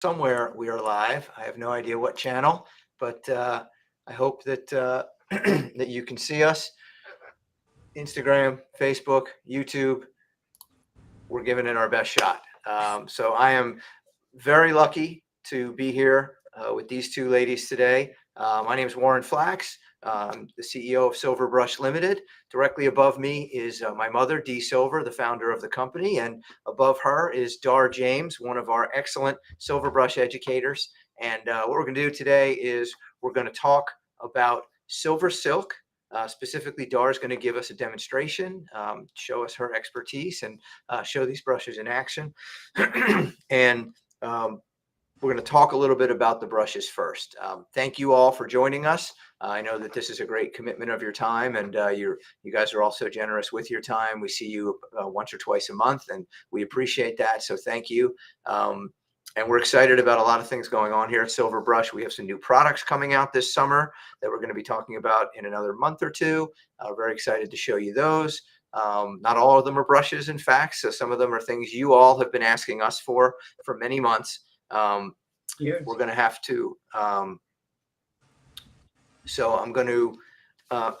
Somewhere we are live. I have no idea what channel, but I hope that that you can see us. Instagram, Facebook, YouTube. We're giving it our best shot. So I am very lucky to be here with these two ladies today. My name is Warren Flax. I'm the CEO of Silver Brush Limited. Directly above me is my mother, Dee Silver, the founder of the company. And above her is Dar James, one of our excellent Silver Brush educators. And what we're going to do today is we're going to talk about silver silk. Specifically, Dar is going to give us a demonstration, show us her expertise, and show these brushes in action. And we're going to talk a little bit about the brushes first. Thank you all for joining us. I know that this is a great commitment of your time, and you guys are all so generous with your time. We see you once or twice a month, and we appreciate that. So thank you. And we're excited about a lot of things going on here at Silver Brush. We have some new products coming out this summer that we're going to be talking about in another month or two. Very excited to show you those. Not all of them are brushes, in fact. So some of them are things you all have been asking us for many months. We're going to have to. So I'm going to,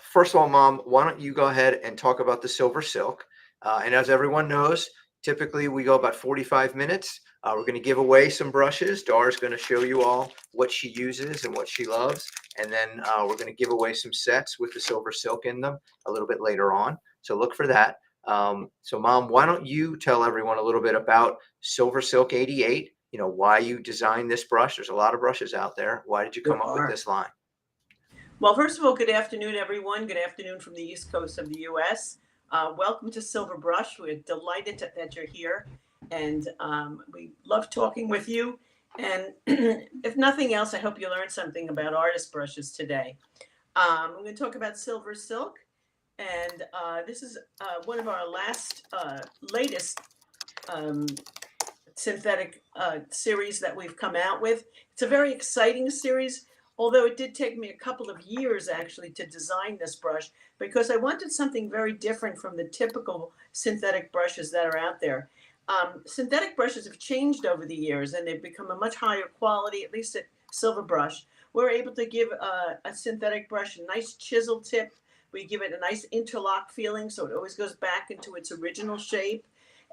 first of all, Mom, why don't you go ahead and talk about the silver silk? And as everyone knows, typically we go about 45 minutes. We're going to give away some brushes. Dar's going to show you all what she uses and what she loves. And then we're going to give away some sets with the silver silk in them a little bit later on. So look for that. So Mom, why don't you tell everyone a little bit about Silver Silk 88, why you designed this brush. There's a lot of brushes out there. Why did you come up with this line? Well, first of all, good afternoon, everyone. Good afternoon from the East Coast of the U.S. Welcome to Silver Brush. We're delighted that you're here, and we love talking with you. And if nothing else, I hope you learned something about artist brushes today. I'm going to talk about Silver Silk, and this is one of our latest synthetic series that we've come out with. It's a very exciting series, although it did take me a couple of years actually to design this brush because I wanted something very different from the typical synthetic brushes that are out there. Synthetic brushes have changed over the years and they've become a much higher quality, at least at Silver Brush. We're able to give a synthetic brush a nice chisel tip. We give it a nice interlock feeling so it always goes back into its original shape.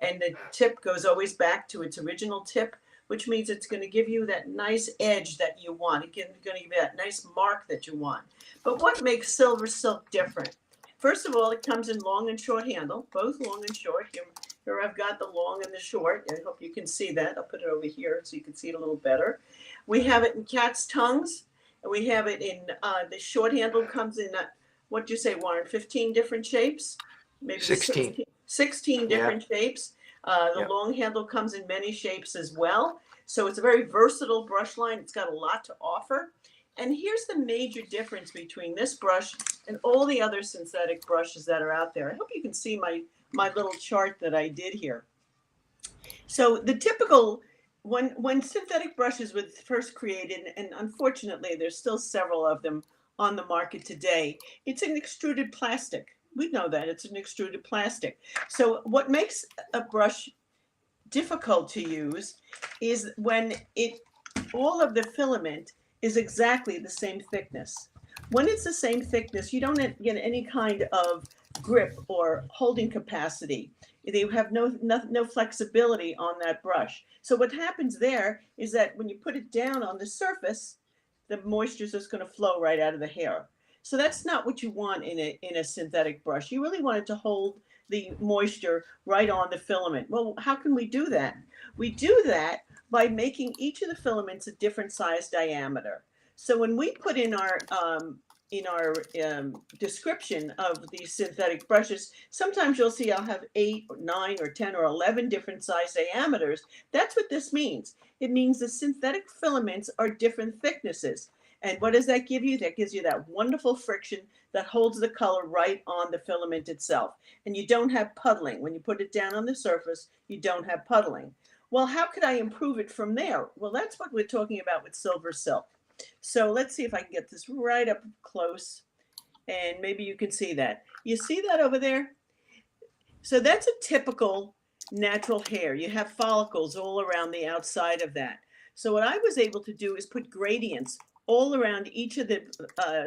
And the tip goes always back to its original tip, which means it's going to give you that nice edge that you want. It's going to give you that nice mark that you want. But what makes Silver Silk different? First of all, it comes in long and short handle, both long and short. Here I've got the long and the short. I hope you can see that. I'll put it over here so you can see it a little better. We have it in cat's tongues, and we have it in the short handle comes in, what do you say, Warren, 15 different shapes? Maybe 16. 16 different shapes. The long handle comes in many shapes as well. So it's a very versatile brush line. It's got a lot to offer. And here's the major difference between this brush and all the other synthetic brushes that are out there. I hope you can see my little chart that I did here. So the typical, when synthetic brushes were first created, and unfortunately there's still several of them on the market today, it's an extruded plastic. We know that it's an extruded plastic. So what makes a brush difficult to use is when all of the filament is exactly the same thickness. When it's the same thickness, you don't get any kind of grip or holding capacity. They have no flexibility on that brush. So what happens there is that when you put it down on the surface, the moisture is just going to flow right out of the hair. So that's not what you want in a synthetic brush. You really want it to hold the moisture right on the filament. Well, how can we do that? We do that by making each of the filaments a different size diameter. So when we put in our description of these synthetic brushes, sometimes you'll see I'll have 8 or 9 or 10 or 11 different size diameters. That's what this means. It means the synthetic filaments are different thicknesses. And what does that give you? That gives you that wonderful friction that holds the color right on the filament itself. And you don't have puddling. When you put it down on the surface, you don't have puddling. Well, how could I improve it from there? Well, that's what we're talking about with Silver Silk. So let's see if I can get this right up close. And maybe you can see that. You see that over there? So that's a typical natural hair. You have follicles all around the outside of that. So what I was able to do is put gradients all around each of the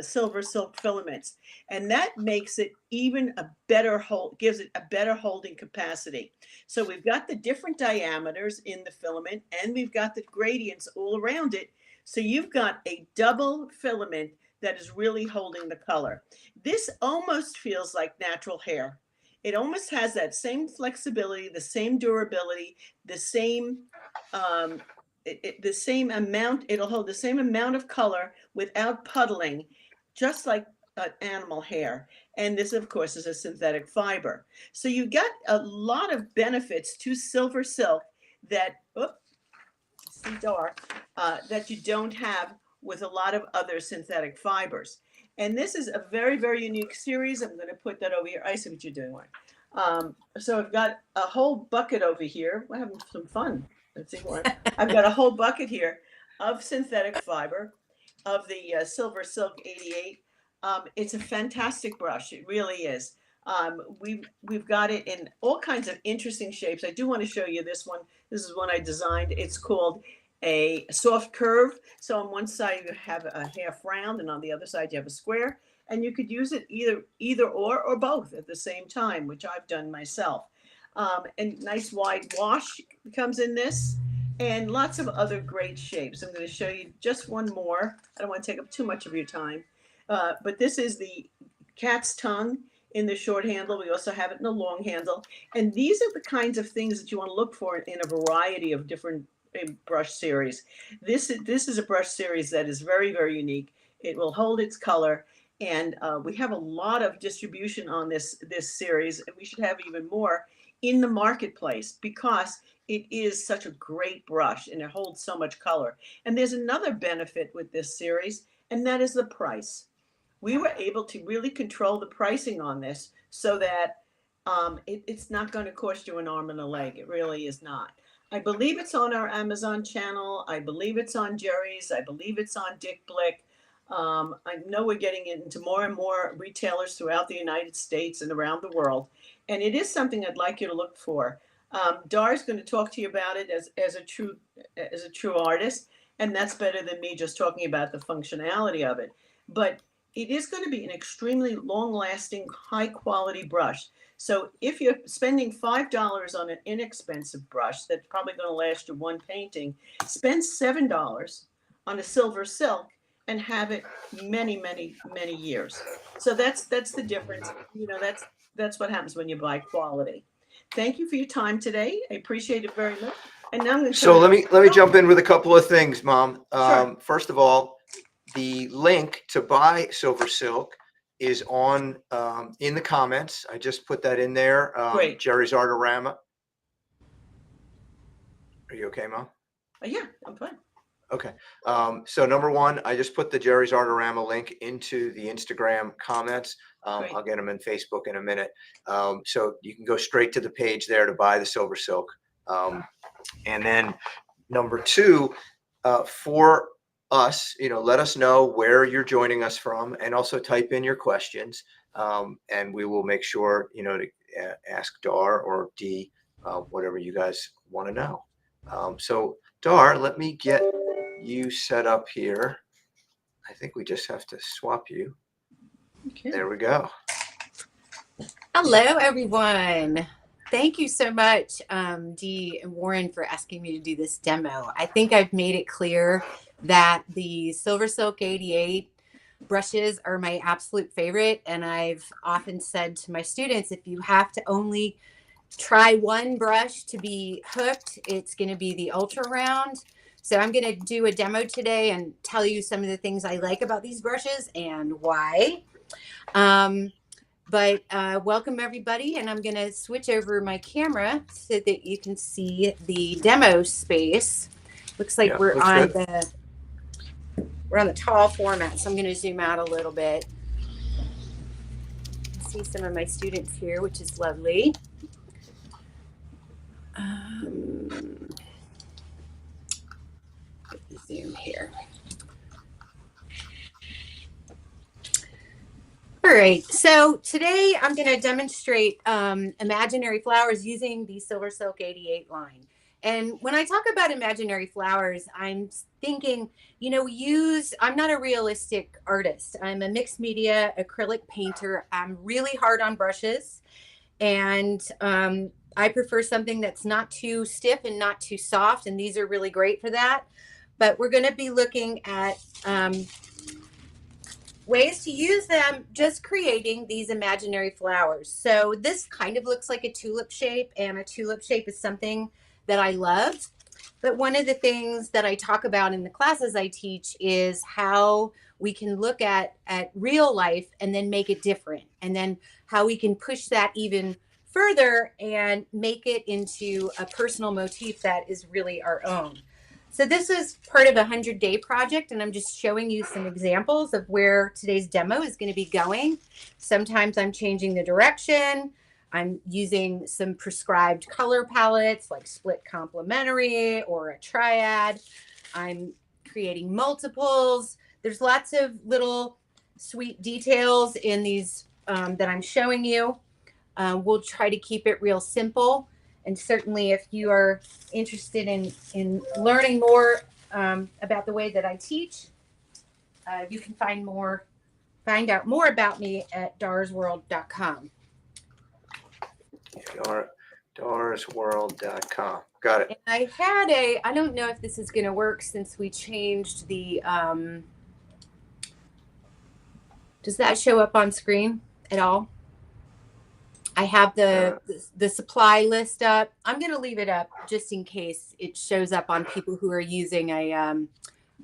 silver silk filaments, and that makes it even a better hold, gives it a better holding capacity. So we've got the different diameters in the filament, and we've got the gradients all around it. So you've got a double filament that is really holding the color. This almost feels like natural hair. It almost has that same flexibility, the same durability, the same the same amount. It'll hold the same amount of color without puddling, just like animal hair. And this, of course, is a synthetic fiber. So you got a lot of benefits to silver silk that, see Dar, that you don't have with a lot of other synthetic fibers. And this is a very, very unique series. I'm going to put that over here. I see what you're doing, Warren. So I've got a whole bucket over here. We're having some fun. Let's see, Warren. I've got a whole bucket here of synthetic fiber of the Silver Silk 88. It's a fantastic brush. It really is. We've got it in all kinds of interesting shapes. I do want to show you this one. This is one I designed. It's called a soft curve. So on one side you have a half round, and on the other side you have a square. And you could use it either or both at the same time, which I've done myself. And nice wide wash comes in this, and lots of other great shapes. I'm going to show you just one more. I don't want to take up too much of your time. But this is the cat's tongue in the short handle. We also have it in the long handle. And these are the kinds of things that you want to look for in a variety of different brush series. This is a brush series that is very, very unique. It will hold its color. And we have a lot of distribution on this series, and we should have even more in the marketplace because it is such a great brush and it holds so much color. And there's another benefit with this series, and that is the price. We were able to really control the pricing on this so that it's not going to cost you an arm and a leg. It really is not. I believe it's on our Amazon channel. I believe it's on Jerry's. I believe it's on Dick Blick. I know we're getting into more and more retailers throughout the United States and around the world. And it is something I'd like you to look for. Dar is going to talk to you about it as a true artist. And that's better than me just talking about the functionality of it. But it is going to be an extremely long-lasting, high-quality brush. So if you're spending $5 on an inexpensive brush that's probably going to last you one painting, spend $7 on a silver silk and have it many, many, many years. So that's the difference. You know, that's what happens when you buy quality. Thank you for your time today. I appreciate it very much. And now I'm going to So let me jump in with a couple of things, Mom. Sure. First of all, the link to buy Silver Silk is on in the comments. I just put that in there. Great. Jerry's Artorama. Are you okay, Mom? Yeah, I'm fine. Okay. So number one, I just put the Jerry's Artorama link into the Instagram comments. I'll get them in Facebook in a minute. So you can go straight to the page there to buy the Silver Silk. And then number two, for us, let us know where you're joining us from, and also type in your questions. And we will make sure, to ask Dar or Dee, whatever you guys want to know. So Dar, let me get you set up here. I think we just have to swap you. Okay. There we go. Hello, everyone. Thank you so much, Dee and Warren, for asking me to do this demo. I think I've made it clear that the Silver Silk 88 brushes are my absolute favorite. And I've often said to my students, if you have to only try one brush to be hooked, it's going to be the Ultra Round. So I'm going to do a demo today and tell you some of the things I like about these brushes and why. But welcome everybody, and I'm going to switch over my camera so that you can see the demo space. Looks like we're on the tall format, so I'm going to zoom out a little bit. See some of my students here, which is lovely. Zoom here. All right, so today I'm going to demonstrate imaginary flowers using the Silver Silk 88 line. And when I talk about imaginary flowers, I'm thinking, I'm not a realistic artist. I'm a mixed media acrylic painter. I'm really hard on brushes. And I prefer something that's not too stiff and not too soft. And these are really great for that. But we're going to be looking at ways to use them, just creating these imaginary flowers. So this kind of looks like a tulip shape, and a tulip shape is something that I love. But one of the things that I talk about in the classes I teach is how we can look at real life and then make it different, and then how we can push that even further and make it into a personal motif that is really our own. So this is part of a 100-day project, and I'm just showing you some examples of where today's demo is going to be going. Sometimes I'm changing the direction. I'm using some prescribed color palettes like split complementary or a triad. I'm creating multiples. There's lots of little sweet details in these that I'm showing you. We'll try to keep it real simple. And certainly if you are interested in learning more about the way that I teach, you can find out more about me at darsworld.com. Darsworld.com. Got it. And I don't know if this is going to work since we changed the, does that show up on screen at all? I have the supply list up. I'm going to leave it up just in case it shows up on people who are using a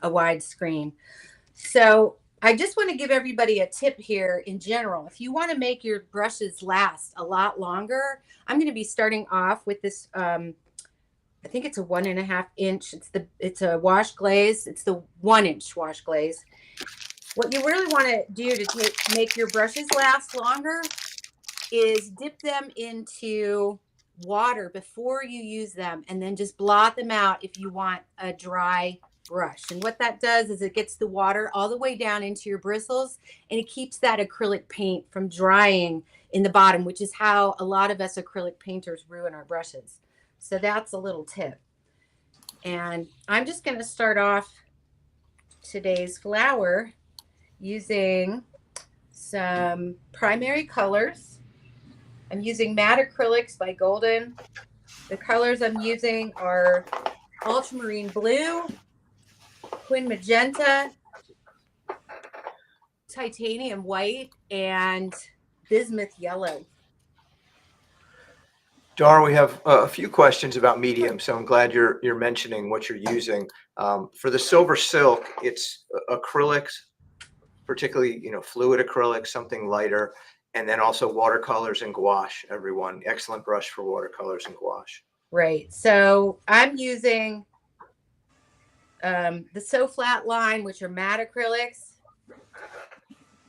wide screen. So I just want to give everybody a tip here in general. If you want to make your brushes last a lot longer, I'm going to be starting off with this. I think it's a 1.5 inch. It's a wash glaze. It's the 1-inch wash glaze. What you really want to do to make your brushes last longer is dip them into water before you use them, and then just blot them out if you want a dry brush. And what that does is it gets the water all the way down into your bristles, and it keeps that acrylic paint from drying in the bottom, which is how a lot of us acrylic painters ruin our brushes. So that's a little tip. And I'm just going to start off today's flower using some primary colors. I'm using matte acrylics by Golden. The colors I'm using are ultramarine blue, quin magenta, titanium white, and bismuth yellow. Dar, we have a few questions about medium, so I'm glad you're mentioning what you're using. For the silver silk, it's acrylics, particularly fluid acrylics, something lighter, and then also watercolors and gouache. Everyone, excellent brush for watercolors and gouache. Right. So I'm using the So Flat line, which are matte acrylics,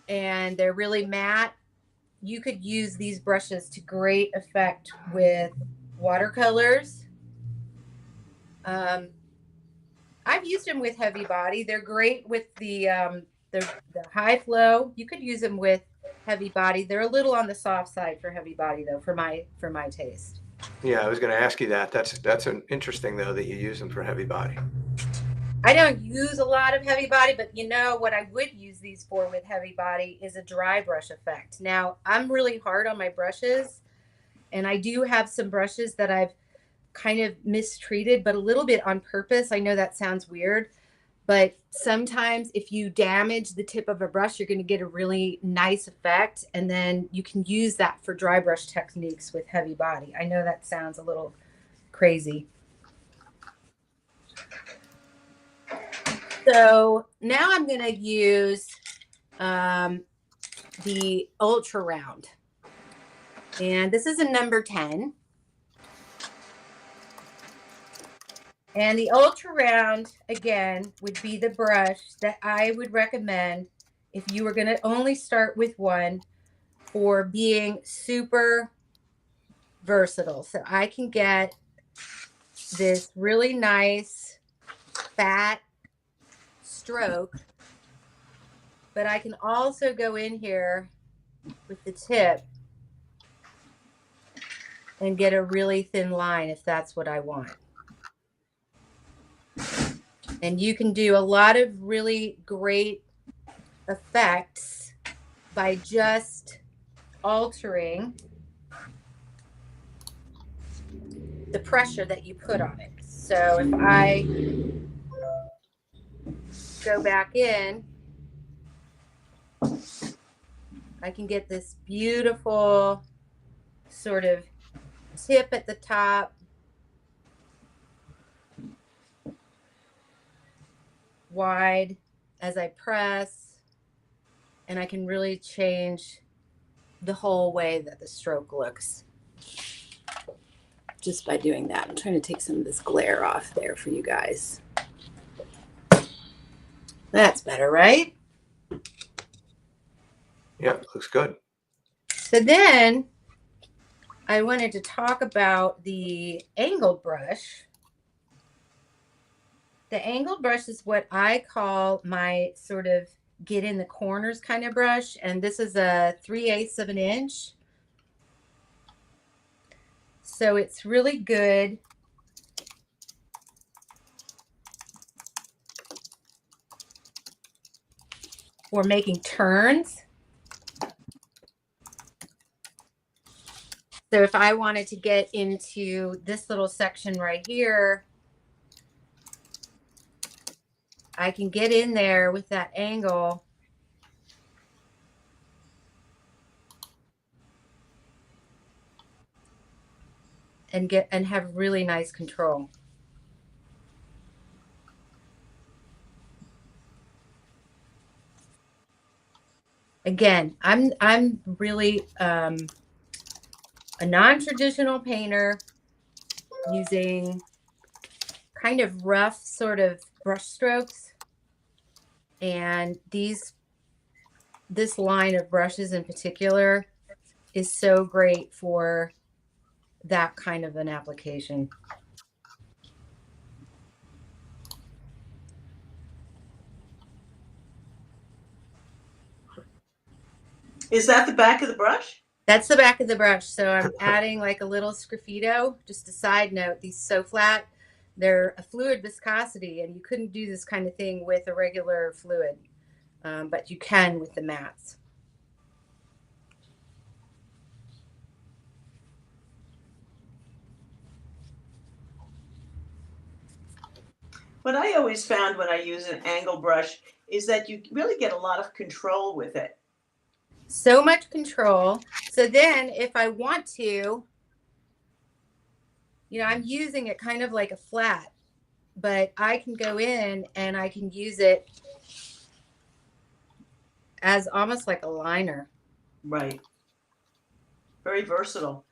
and they're really matte. You could use these brushes to great effect with watercolors. I've used them with heavy body. They're great with the high flow. You could use them with heavy body. They're a little on the soft side for heavy body, though, for my taste. Yeah, I was going to ask you that. That's an interesting, though, that you use them for heavy body. I don't use a lot of heavy body, but what I would use these for with heavy body is a dry brush effect. Now, I'm really hard on my brushes, and I do have some brushes that I've kind of mistreated, but a little bit on purpose. I know that sounds weird, but sometimes if you damage the tip of a brush, you're going to get a really nice effect, and then you can use that for dry brush techniques with heavy body. I know that sounds a little crazy. So now I'm going to use the Ultra Round, and this is a number 10. And the Ultra Round, again, would be the brush that I would recommend if you were going to only start with one, for being super versatile. So I can get this really nice fat stroke, but I can also go in here with the tip and get a really thin line if that's what I want. And you can do a lot of really great effects by just altering the pressure that you put on it. So if I go back in, I can get this beautiful sort of tip at the top, wide as I press, and I can really change the whole way that the stroke looks just by doing that. I'm trying to take some of this glare off there for you guys. That's better, right? Yeah, looks good. So then I wanted to talk about the angled brush. The angled brush is what I call my sort of get in the corners kind of brush. And this is a 3/8 of an inch. So it's really good for making turns. So if I wanted to get into this little section right here, I can get in there with that angle and have really nice control. Again, I'm really a non-traditional painter using kind of rough sort of brush strokes, and this line of brushes in particular is so great for that kind of an application. Is that the back of the brush? That's the back of the brush. So I'm adding like a little sgraffito. Just a side note, these So Flat, they're a fluid viscosity, and you couldn't do this kind of thing with a regular fluid, but you can with the mats. What I always found when I use an angle brush is that you really get a lot of control with it. So much control. So then if I want to, I'm using it kind of like a flat, but I can go in and I can use it as almost like a liner. Right. Very versatile.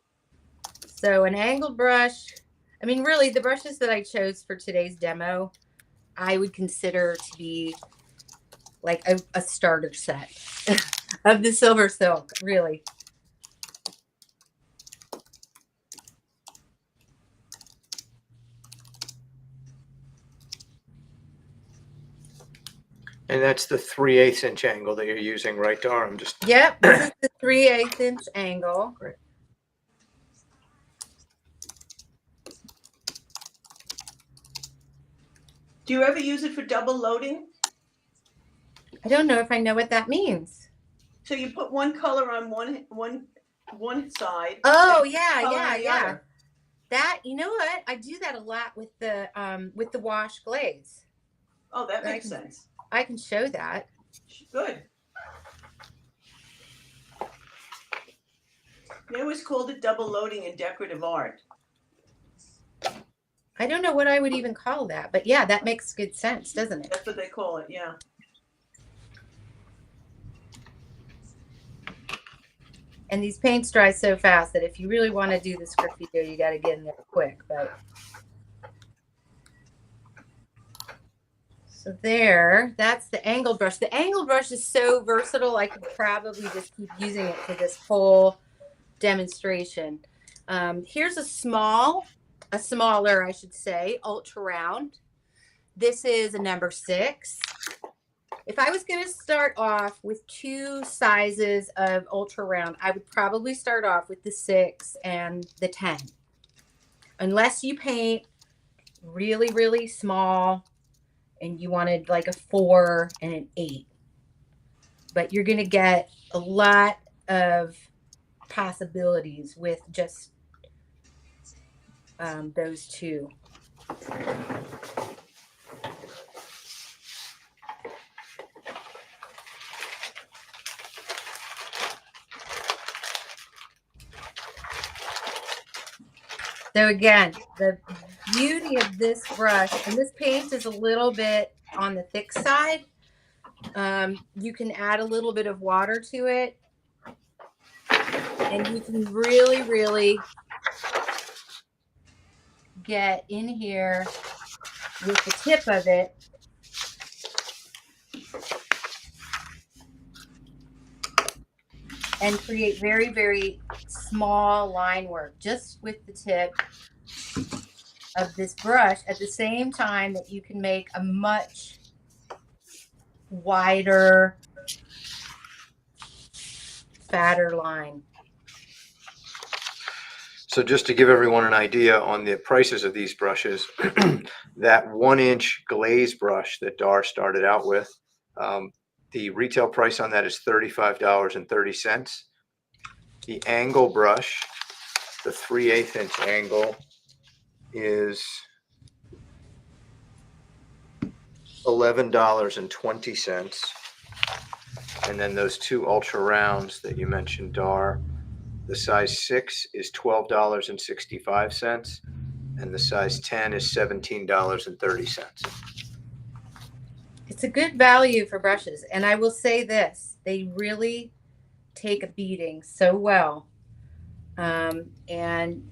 So an angled brush, I mean, really the brushes that I chose for today's demo, I would consider to be like a starter set of the Silver Silk, really. And that's the 3/8 inch angle that you're using, right, Dar? I'm just. Yep, this is the 3/8 inch angle. Great. Do you ever use it for double loading? I don't know if I know what that means. So you put one color on one side. Oh yeah. That, you know what? I do that a lot with the wash glaze. Oh, that makes sense. I can show that. Good. They always called it double loading in decorative art. I don't know what I would even call that, but yeah, that makes good sense, doesn't it? That's what they call it, yeah. And these paints dry so fast that if you really want to do this graffito, you got to get in there quick. But so there, that's the angled brush. The angled brush is so versatile. I could probably just keep using it for this whole demonstration. Here's a smaller, I should say, ultra round. This is a number 6. If I was going to start off with 2 sizes of ultra round, I would probably start off with the 6 and the 10. Unless you paint really, really small and you wanted like a 4 and an 8. But you're going to get a lot of possibilities with just those two. So again, the beauty of this brush, and this paint is a little bit on the thick side. You can add a little bit of water to it, and you can really, really get in here with the tip of it and create very, very small line work just with the tip of this brush, at the same time that you can make a much wider, fatter line. So just to give everyone an idea on the prices of these brushes, that 1-inch glaze brush that Dar started out with, the retail price on that is $35.30. The angle brush, the 3/8 inch angle, is $11.20. And then those two ultra rounds that you mentioned, Dar, the size 6 is $12.65, and the size 10 is $17.30. It's a good value for brushes. And I will say this, they really take a beating so well. And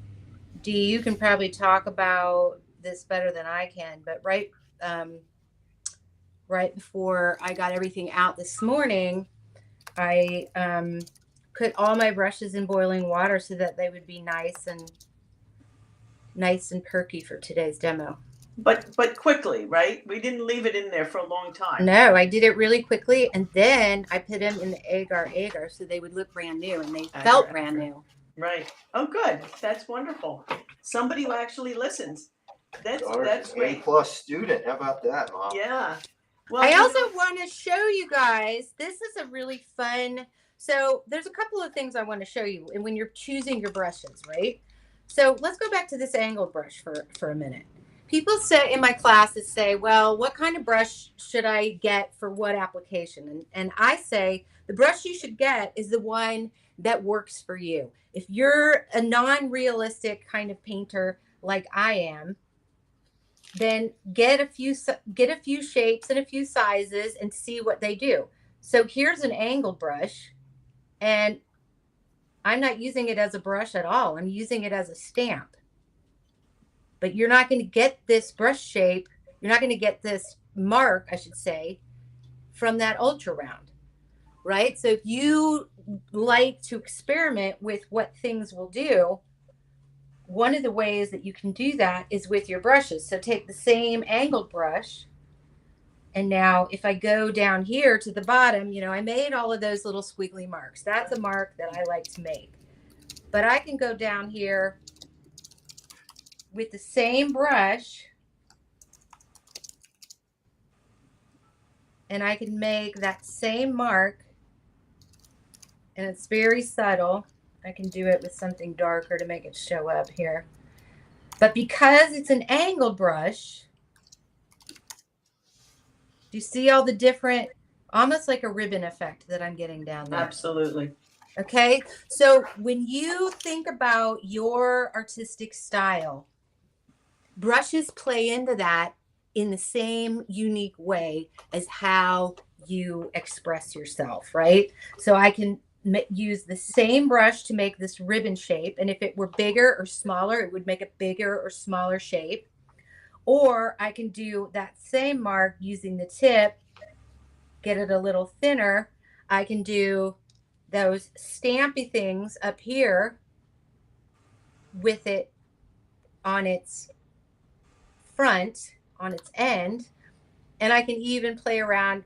Dee, you can probably talk about this better than I can, but right before I got everything out this morning, I put all my brushes in boiling water so that they would be nice and perky for today's demo. But quickly, right? We didn't leave it in there for a long time. No, I did it really quickly, and then I put them in the agar so they would look brand new, and they felt brand new. Right. Oh, good. That's wonderful. Somebody who actually listens. That's great. A+ student. How about that, Mom? Yeah. Well, I also want to show you guys, this is a really fun, so there's a couple of things I want to show you when you're choosing your brushes, right? So let's go back to this angled brush for a minute. People say in my classes say, well, what kind of brush should I get for what application? And I say the brush you should get is the one that works for you. If you're a non-realistic kind of painter like I am, then get a few shapes and a few sizes and see what they do. So here's an angled brush, and I'm not using it as a brush at all. I'm using it as a stamp. But you're not going to get this brush shape. You're not going to get this mark, I should say, from that ultra round, right? So if you like to experiment with what things will do, one of the ways that you can do that is with your brushes. So take the same angled brush, and now if I go down here to the bottom, you know, I made all of those little squiggly marks. That's a mark that I like to make. But I can go down here with the same brush, and I can make that same mark, and it's very subtle. I can do it with something darker to make it show up here. But because it's an angled brush, do you see all the different, almost like a ribbon effect that I'm getting down there? Absolutely. Okay, so when you think about your artistic style, brushes play into that in the same unique way as how you express yourself, right? So I can use the same brush to make this ribbon shape, and if it were bigger or smaller, it would make a bigger or smaller shape. Or I can do that same mark using the tip, get it a little thinner. I can do those stampy things up here with it on its front, on its end, and I can even play around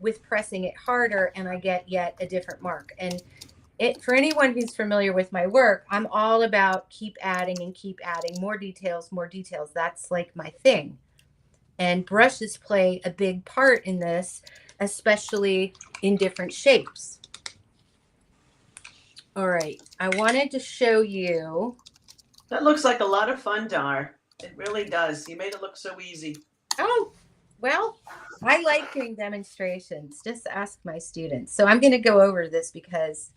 with pressing it harder, and I get yet a different mark. And for anyone who's familiar with my work, I'm all about keep adding and keep adding more details. That's like my thing. And brushes play a big part in this, especially in different shapes. All right, I wanted to show you. That looks like a lot of fun, Dar. It really does. You made it look so easy. Oh, well, I like doing demonstrations. Just ask my students. So I'm going to go over this because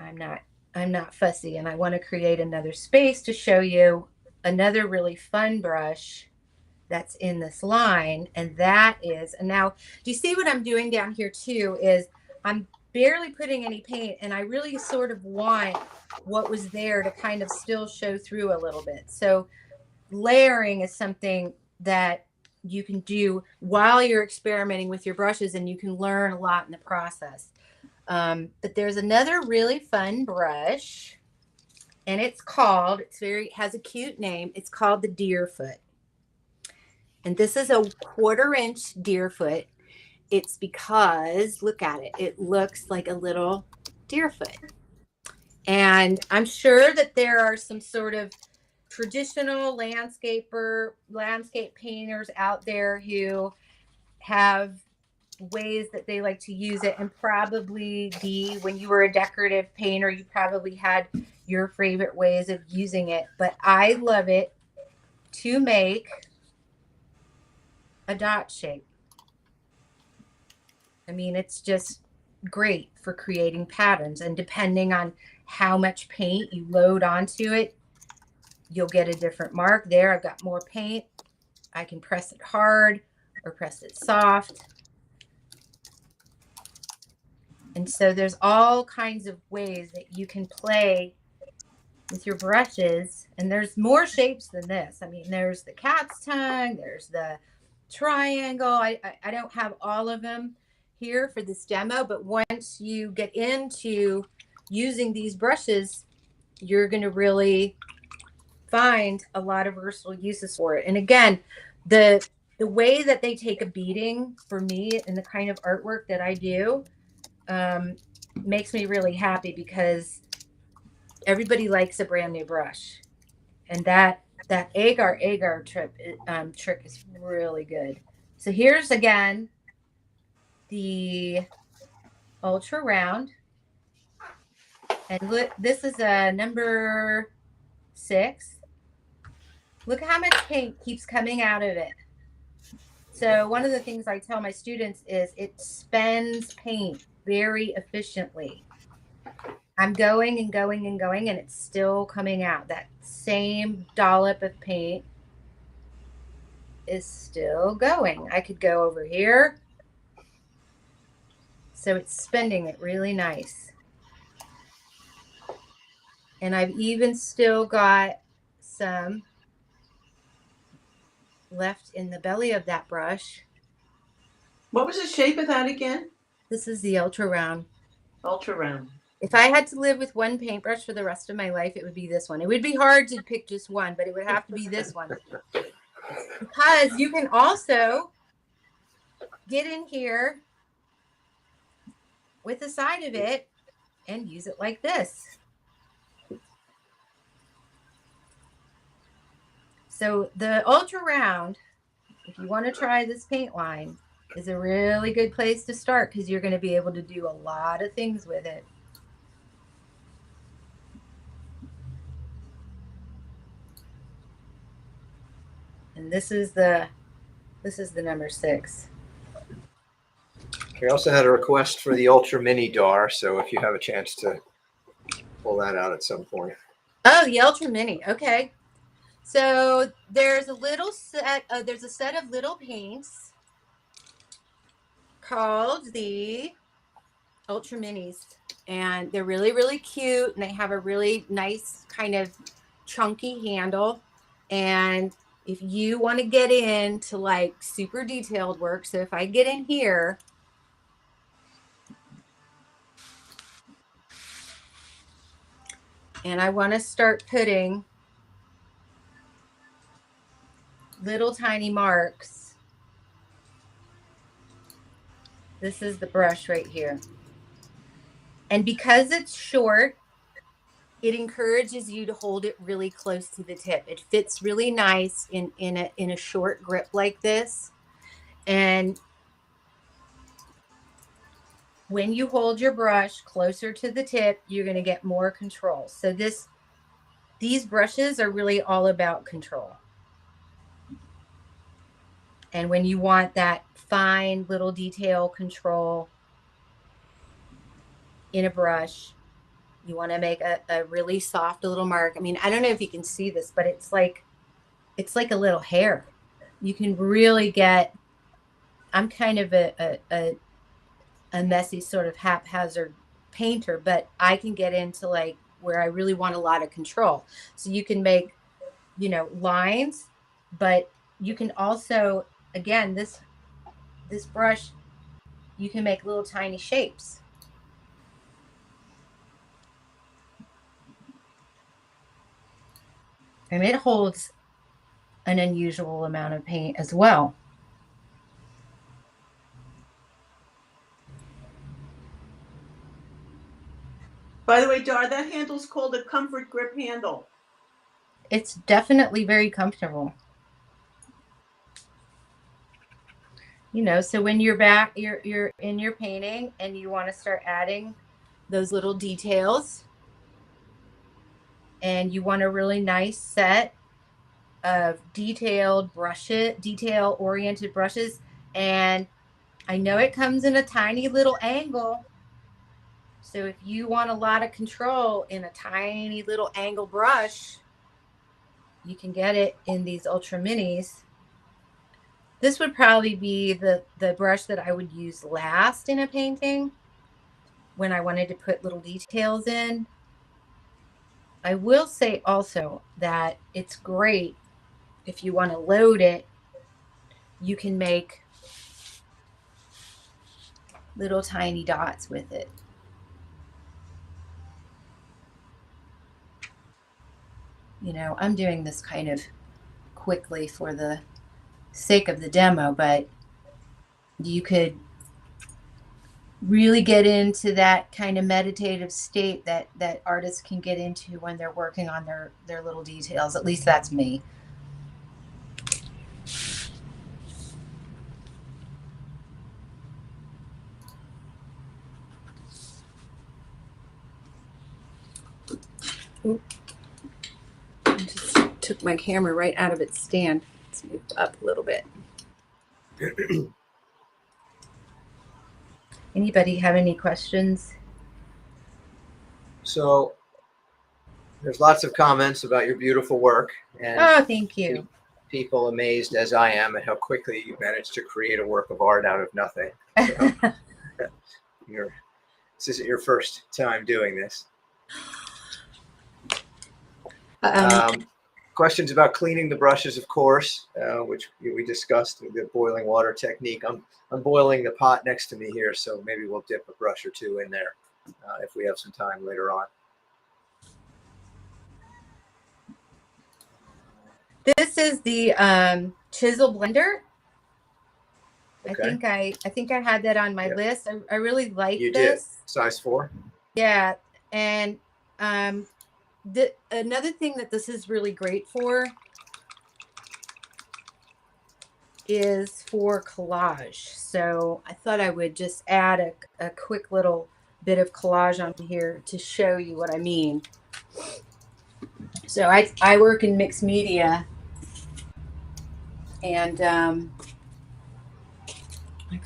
I'm not fussy, and I want to create another space to show you another really fun brush that's in this line. And that is, and now do you see what I'm doing down here too is I'm barely putting any paint, and I really sort of want what was there to kind of still show through a little bit. So layering is something that you can do while you're experimenting with your brushes, and you can learn a lot in the process. But there's another really fun brush, and it has a cute name. It's called the Deerfoot. And this is a 1/4-inch Deerfoot. It's because, look at it, it looks like a little Deerfoot. And I'm sure that there are some sort of traditional landscape painters out there who have ways that they like to use it, and probably when you were a decorative painter, you probably had your favorite ways of using it. But I love it to make a dot shape. I mean, it's just great for creating patterns, and depending on how much paint you load onto it, you'll get a different mark. There, I've got more paint. I can press it hard or press it soft. And so there's all kinds of ways that you can play with your brushes. And there's more shapes than this. I mean, there's the cat's tongue, there's the triangle. I don't have all of them here for this demo, but once you get into using these brushes, you're going to really find a lot of versatile uses for it. And again, the way that they take a beating for me and the kind of artwork that I do makes me really happy, because everybody likes a brand new brush, and that agar trick is really good. So here's again the ultra round, and look, this is a number 6. Look how much paint keeps coming out of it. So one of the things I tell my students is it spends paint very efficiently. I'm going and going and going, and it's still coming out. That same dollop of paint is still going. I could go over here. So it's spending it really nice. And I've even still got some left in the belly of that brush. What was the shape of that again? This is the ultra round. Ultra round. If I had to live with one paintbrush for the rest of my life, it would be this one. It would be hard to pick just one, but it would have to be this one. Because you can also get in here with the side of it and use it like this. So the ultra round, if you want to try this paint line, is a really good place to start, because you're going to be able to do a lot of things with it. And this is the number 6. We also had a request for the Ultra Mini Dar, so if you have a chance to pull that out at some point. Oh, the Ultra Mini. Okay. So there's a set of little paints called the Ultra Minis, and they're really, really cute, and they have a really nice kind of chunky handle. And if you want to get into like super detailed work, so if I get in here, and I want to start putting little tiny marks, this is the brush right here. And because it's short, it encourages you to hold it really close to the tip. It fits really nice in a short grip like this. And when you hold your brush closer to the tip, you're going to get more control. So these brushes are really all about control. And when you want that fine little detail control in a brush, you want to make a really soft little mark. I mean, I don't know if you can see this, but it's like a little hair. You can really get, I'm kind of a messy sort of haphazard painter, but I can get into like where I really want a lot of control. So you can make, lines, but you can also, again, this brush, you can make little tiny shapes. And it holds an unusual amount of paint as well. By the way, Dar, that handle's called a comfort grip handle. It's definitely very comfortable. So when you're back, you're in your painting and you want to start adding those little details, and you want a really nice set of detail oriented brushes. And I know it comes in a tiny little angle. So if you want a lot of control in a tiny little angle brush, you can get it in these ultra minis. This would probably be the brush that I would use last in a painting when I wanted to put little details in. I will say also that it's great if you want to load it. You can make little tiny dots with it. I'm doing this kind of quickly for the sake of the demo, but you could really get into that kind of meditative state that artists can get into when they're working on their little details. At least that's me. Oop. I just took my camera right out of its stand. Let's move up a little bit. Anybody have any questions? So there's lots of comments about your beautiful work, and Oh, thank you. People amazed as I am at how quickly you managed to create a work of art out of nothing. So, this isn't your first time doing this. Questions about cleaning the brushes, of course, which we discussed with the boiling water technique. I'm boiling the pot next to me here, so maybe we'll dip a brush or two in there if we have some time later on. This is the chisel blender. Okay. I think I had that on my list. I really like You this. did. Size 4. Yeah, and another thing that this is really great for is for collage. So I thought I would just add a quick little bit of collage on here to show you what I mean. So I work in mixed media, and I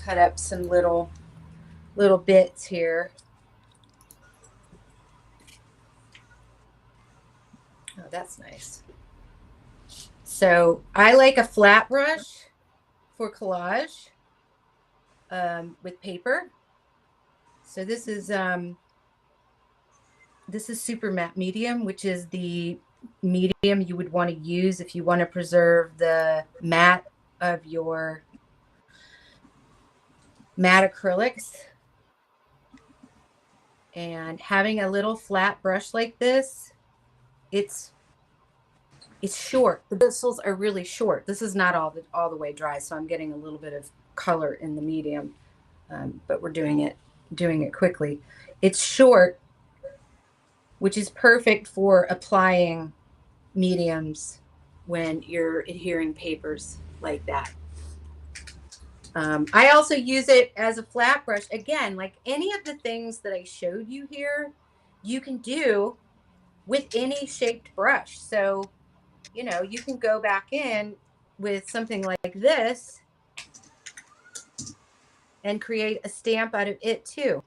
cut up some little bits here. Oh, that's nice. So I like a flat brush for collage with paper. So this is super matte medium, which is the medium you would want to use if you want to preserve the matte of your matte acrylics. And having a little flat brush like this, it's short. The bristles are really short. This is not all the way dry, so I'm getting a little bit of color in the medium, but we're doing it quickly. It's short, which is perfect for applying mediums when you're adhering papers like that. I also use it as a flat brush. Again, like any of the things that I showed you here, you can do with any shaped brush. So, you know, you can go back in with something like this and create a stamp out of it too.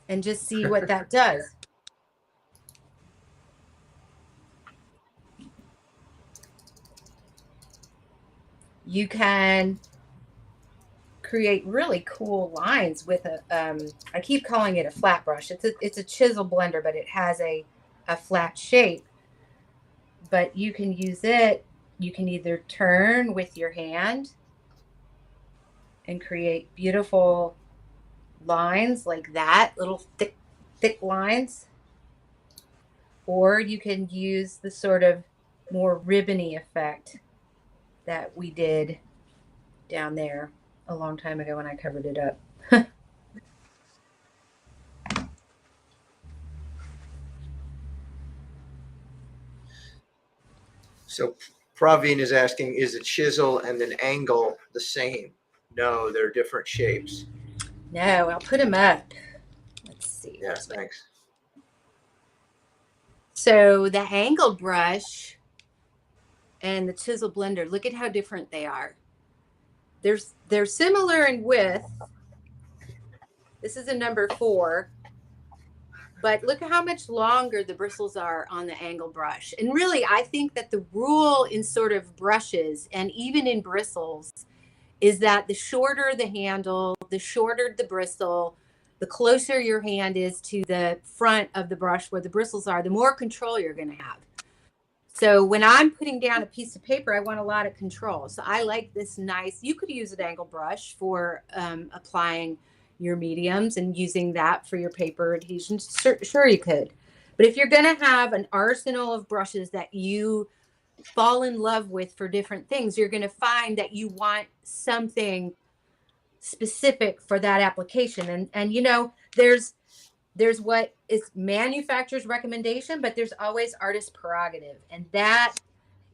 And just see what that does. You can create really cool lines with a, I keep calling it a flat brush. It's a chisel blender, but it has a flat shape. But you can use it. You can either turn with your hand and create beautiful lines like that, little thick lines, or you can use the sort of more ribbony effect that we did down there a long time ago when I covered it up. So Praveen is asking, is a chisel and an angle the same? No, they're different shapes. No, I'll put them up. Let's see. Yeah, thanks. So the angle brush and the chisel blender, look at how different they are. They're similar in width. This is a number 4, but look at how much longer the bristles are on the angle brush. And really, I think that the rule in sort of brushes and even in bristles is that the shorter the handle, the shorter the bristle, the closer your hand is to the front of the brush where the bristles are, the more control you're going to have. So when I'm putting down a piece of paper, I want a lot of control. So I like this nice, you could use an angle brush for applying your mediums and using that for your paper adhesion. Sure you could. But if you're going to have an arsenal of brushes that you fall in love with for different things, you're going to find that you want something specific for that application. And you know, there's what is manufacturer's recommendation, but there's always artist prerogative. And that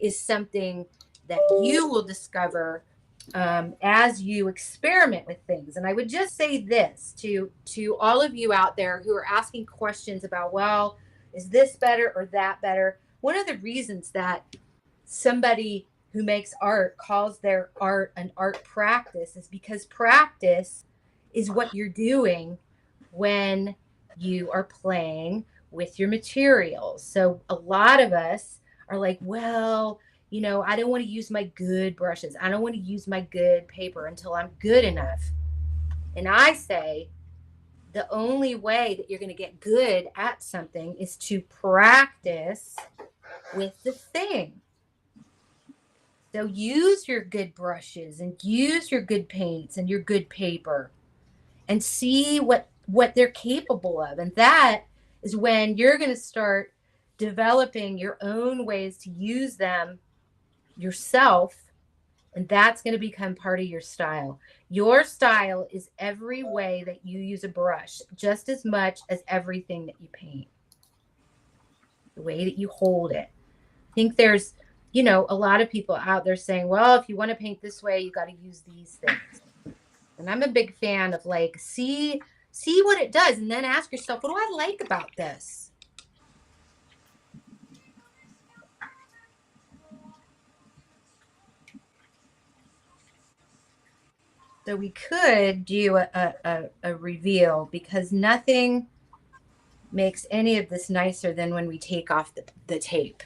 is something that you will discover as you experiment with things. And I would just say this to all of you out there who are asking questions about, well, is this better or that better? One of the reasons that somebody who makes art calls their art an art practice is because practice is what you're doing when you are playing with your materials. So a lot of us are like, well, you know, I don't want to use my good brushes. I don't want to use my good paper until I'm good enough. And I say the only way that you're going to get good at something is to practice with the thing. So use your good brushes and use your good paints and your good paper and see what they're capable of. And that is when you're going to start developing your own ways to use them yourself. And that's going to become part of your style. Your style is every way that you use a brush, just as much as everything that you paint. The way that you hold it. I think there's, you know, a lot of people out there saying, well, if you want to paint this way, you got to use these things. And I'm a big fan of like, see what it does. And then ask yourself, what do I like about this? So we could do a reveal, because nothing makes any of this nicer than when we take off the tape.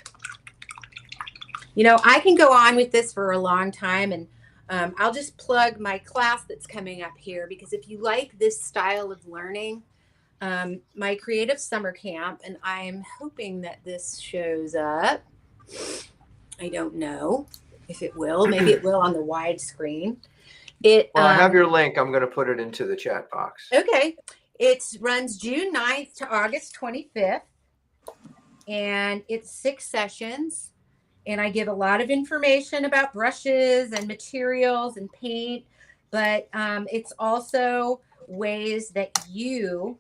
You know, I can go on with this for a long time, and I'll just plug my class that's coming up here, because if you like this style of learning, my creative summer camp, and I'm hoping that this shows up. I don't know if it will. Maybe it will on the wide screen. Well, I have your link. I'm going to put it into the chat box. Okay. It runs June 9th to August 25th, and it's 6 sessions. And I give a lot of information about brushes and materials and paint, but it's also ways that you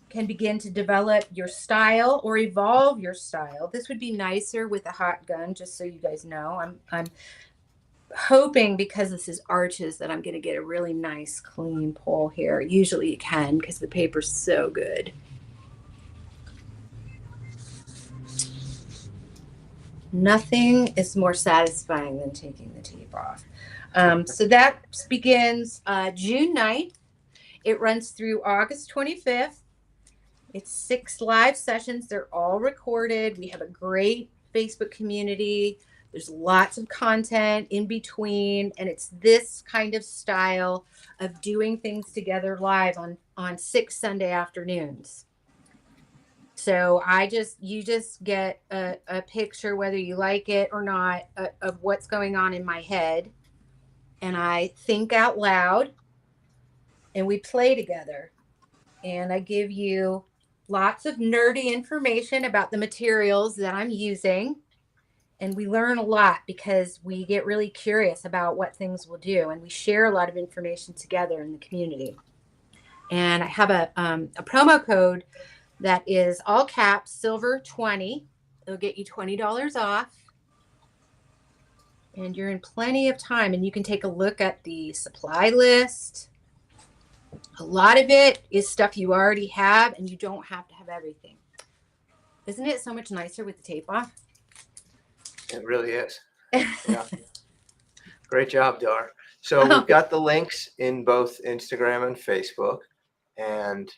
can begin to develop your style or evolve your style. This would be nicer with a hot gun, just so you guys know. I'm hoping, because this is arches, that I'm going to get a really nice clean pull here. Usually you can, because the paper's so good. Nothing is more satisfying than taking the tape off. So that begins June 9th. It runs through August 25th. It's 6 live sessions. They're all recorded. We have a great Facebook community. There's lots of content in between, and it's this kind of style of doing things together live on 6 Sunday afternoons. So you just get a picture, whether you like it or not, of what's going on in my head. And I think out loud, and we play together. And I give you lots of nerdy information about the materials that I'm using. And we learn a lot because we get really curious about what things will do. And we share a lot of information together in the community. And I have a promo code that is all caps, silver 20. It'll get you $20 off. And you're in plenty of time. And you can take a look at the supply list. A lot of it is stuff you already have, and you don't have to have everything. Isn't it so much nicer with the tape off? It really is. Yeah. Great job, Dar. So we've got the links in both Instagram and Facebook. And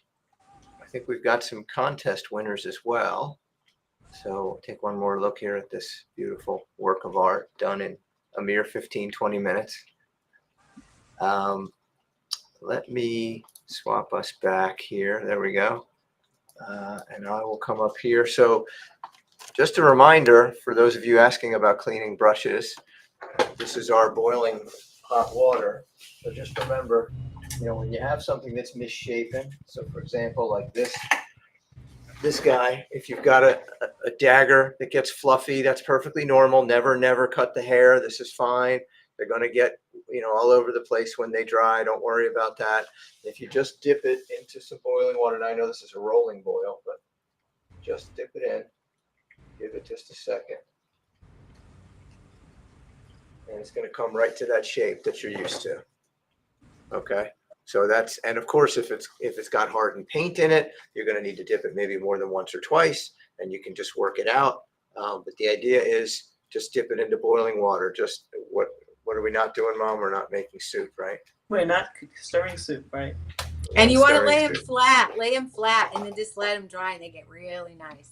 I think we've got some contest winners as well. So take one more look here at this beautiful work of art done in a mere 15, 20 minutes. Let me swap us back here. There we go. And I will come up here. So just a reminder for those of you asking about cleaning brushes, this is our boiling hot water. So just remember, when you have something that's misshapen, so for example, like this guy, if you've got a dagger that gets fluffy, that's perfectly normal. Never cut the hair. This is fine. They're going to get, all over the place when they dry. Don't worry about that. If you just dip it into some boiling water, and I know this is a rolling boil, but just dip it in. Give it just a second. And it's going to come right to that shape that you're used to. Okay. So and of course, if it's got hardened paint in it, you're going to need to dip it maybe more than once or twice, and you can just work it out. But the idea is just dip it into boiling water. Just what are we not doing, Mom? We're not making soup, right? We're not stirring soup, right? And you want to lay them flat, and then just let them dry, and they get really nice.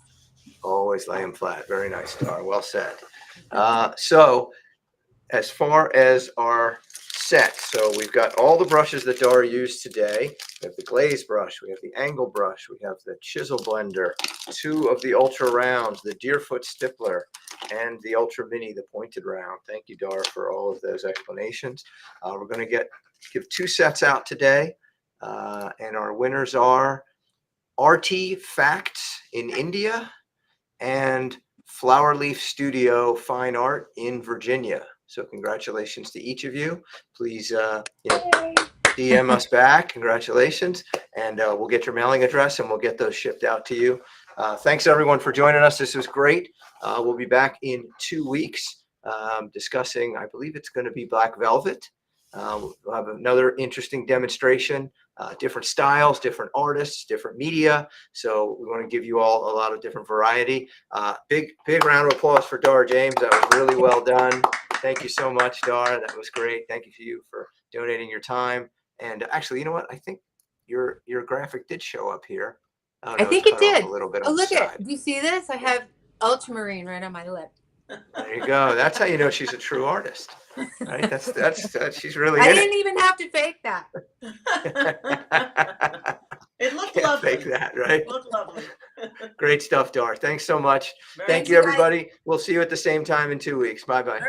Always lay them flat. Very nice, Dar. Well said. So as far as our set, so we've got all the brushes that Dar used today. We have the glaze brush, we have the angle brush, we have the chisel blender, 2 of the ultra rounds, the Deerfoot stippler, and the ultra mini, the pointed round. Thank you, Dar, for all of those explanations. We're going to give 2 sets out today, and our winners are RT Facts in India and Flower Leaf Studio Fine Art in Virginia. So congratulations to each of you. Please DM us back. Congratulations. And we'll get your mailing address and we'll get those shipped out to you. Thanks, everyone, for joining us. This was great. We'll be back in 2 weeks discussing, I believe it's going to be Black Velvet. We'll have another interesting demonstration, different styles, different artists, different media. So we want to give you all a lot of different variety. Big round of applause for Dar James. That was really well done. Thank you so much, Dar. That was great. Thank you to you for donating your time. And actually, you know what? I think your graphic did show up here. I think it did. A little bit oh, on look the at side. it. Do you see this? I have ultramarine right on my lip. There you go. That's how you know she's a true artist, right? That's she's really. I didn't even have to fake that. It looked Can't lovely. fake that, right? It looked lovely. Great stuff, Dar. Thanks so much. Very Thank Thanks, you, guys. everybody. We'll see you at the same time in 2 weeks. Bye-bye.